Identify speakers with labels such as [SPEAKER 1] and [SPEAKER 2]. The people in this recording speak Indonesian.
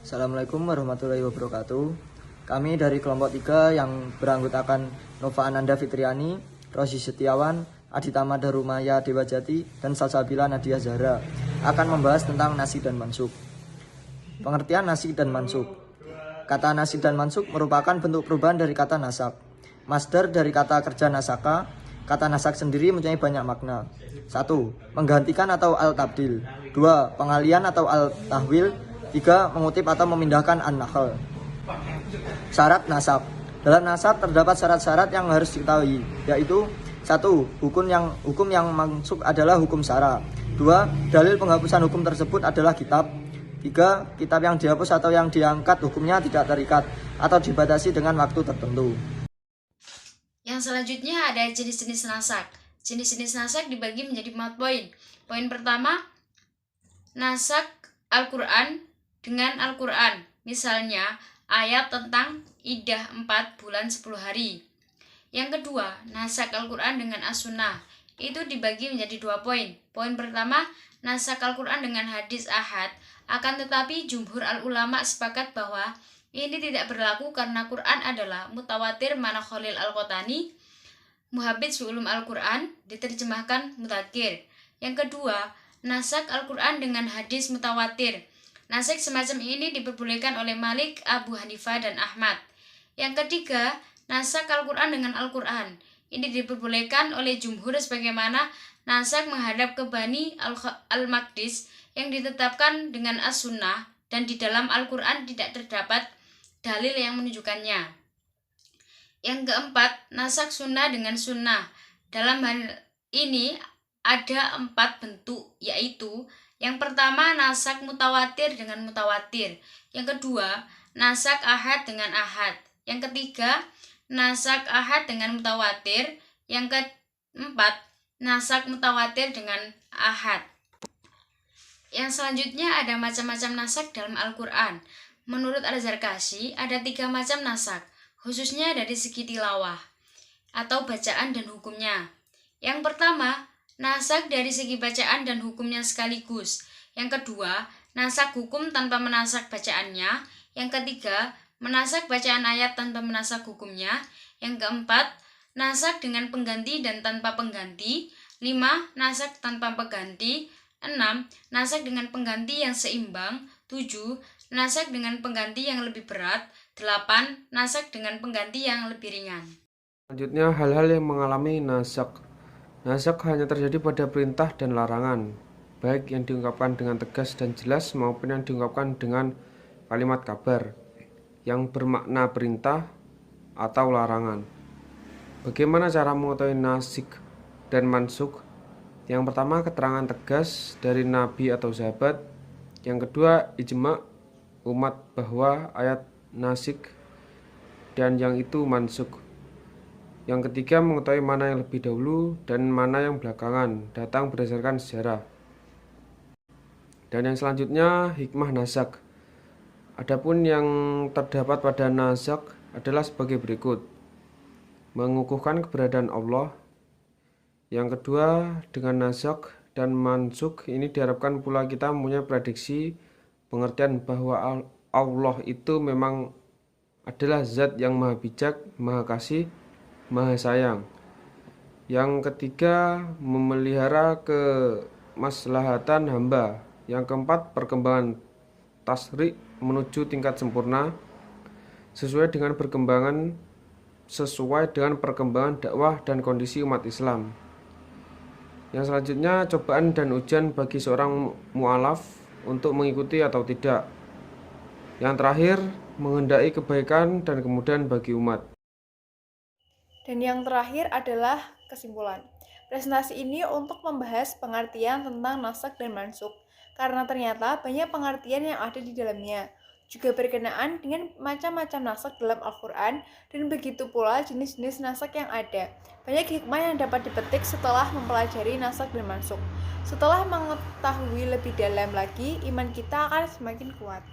[SPEAKER 1] Assalamualaikum warahmatullahi wabarakatuh. Kami dari kelompok 3 yang beranggotakan Nova Ananda Fitriani, Rosi Setiawan, Adita Madarumaya Dewajati, dan Salsabila Nadia Zahra akan membahas tentang nasik dan mansuk. Pengertian nasik dan mansuk. Kata nasik dan mansuk merupakan bentuk perubahan dari kata nasak. Masdar dari kata kerja nasaka. Kata nasak sendiri mempunyai banyak makna. 1. Menggantikan atau al-tabdil. 2. Pengalian atau al-tahwil. 3. Mengutip atau memindahkan an-nakhl. Syarat nasab. Dalam nasab terdapat syarat-syarat yang harus diketahui, yaitu 1. Hukum yang mansuk adalah hukum syara. 2. Dalil penghapusan hukum tersebut adalah kitab. 3. Kitab yang dihapus atau yang diangkat hukumnya tidak terikat atau dibatasi dengan waktu tertentu.
[SPEAKER 2] Yang selanjutnya ada jenis-jenis nasak. Jenis-jenis nasak dibagi menjadi 4 poin. Poin pertama, nasak Al-Quran dengan Al-Quran. Misalnya, ayat tentang iddah 4 bulan 10 hari. Yang kedua, nasak Al-Quran dengan As-Sunnah. Itu dibagi menjadi 2 poin. Poin pertama, nasak Al-Quran dengan hadis ahad. Akan tetapi jumhur al-ulama sepakat bahwa ini tidak berlaku karena Quran adalah mutawatir mana Khalil Al-Qotani, Muhabbits fi Ulum Al-Quran, diterjemahkan mutakir. Yang kedua, nasak Al-Quran dengan hadis mutawatir. Nasak semacam ini diperbolehkan oleh Malik, Abu Hanifah, dan Ahmad. Yang ketiga, nasak Al-Quran dengan Al-Quran. Ini diperbolehkan oleh jumhur sebagaimana nasak menghadap ke Bani Al-Maqdis yang ditetapkan dengan As-Sunnah dan di dalam Al-Quran tidak terdapat dalil yang menunjukkannya. Yang keempat, nasak sunnah dengan sunnah. Dalam hal ini ada 4 bentuk, yaitu yang pertama, nasak mutawatir dengan mutawatir. Yang kedua, nasak ahad dengan ahad. Yang ketiga, nasak ahad dengan mutawatir. Yang keempat, nasak mutawatir dengan ahad. Yang selanjutnya ada macam-macam nasak dalam Al-Quran. Menurut Al-Zarkashi, ada 3 macam nasak, khususnya dari segi tilawah atau bacaan dan hukumnya. Yang pertama, nasak dari segi bacaan dan hukumnya sekaligus. Yang kedua, nasak hukum tanpa menasak bacaannya. Yang ketiga, menasak bacaan ayat tanpa menasak hukumnya. Yang keempat, nasak dengan pengganti dan tanpa pengganti. 5. Nasak tanpa pengganti. 6. Nasak dengan pengganti yang seimbang. 7. Nasak dengan pengganti yang lebih berat. 8. Nasak dengan pengganti yang lebih ringan.
[SPEAKER 3] Selanjutnya, hal-hal yang mengalami nasak. Nasak hanya terjadi pada perintah dan larangan, baik yang diungkapkan dengan tegas dan jelas maupun yang diungkapkan dengan kalimat kabar yang bermakna perintah atau larangan. Bagaimana cara mengetahui nasik dan mansuk? Yang pertama, keterangan tegas dari nabi atau sahabat. Yang kedua, ijma' umat bahwa ayat nasik dan yang itu mansuk. Yang ketiga, mengetahui mana yang lebih dahulu dan mana yang belakangan, datang berdasarkan sejarah. Dan yang selanjutnya, hikmah nasak. Adapun yang terdapat pada nasak adalah sebagai berikut. Mengukuhkan keberadaan Allah. Yang kedua, dengan nasak dan mansuk ini diharapkan pula kita mempunyai prediksi pengertian bahwa Allah itu memang adalah zat yang maha bijak, maha kasih, maha sayang. Yang ketiga, memelihara kemaslahatan hamba. Yang keempat, perkembangan tasri menuju tingkat sempurna sesuai dengan perkembangan dakwah dan kondisi umat Islam. Yang selanjutnya, cobaan dan ujian bagi seorang mu'alaf untuk mengikuti atau tidak. Yang terakhir, menghendaki kebaikan dan kemudian bagi umat.
[SPEAKER 4] Dan yang terakhir adalah kesimpulan. Presentasi ini untuk membahas pengertian tentang nasak dan mansuk, karena ternyata banyak pengertian yang ada di dalamnya. Juga berkenaan dengan macam-macam nasak dalam Al-Quran, dan begitu pula jenis-jenis nasak yang ada. Banyak hikmah yang dapat dipetik setelah mempelajari nasak dan mansuk. Setelah mengetahui lebih dalam lagi, iman kita akan semakin kuat.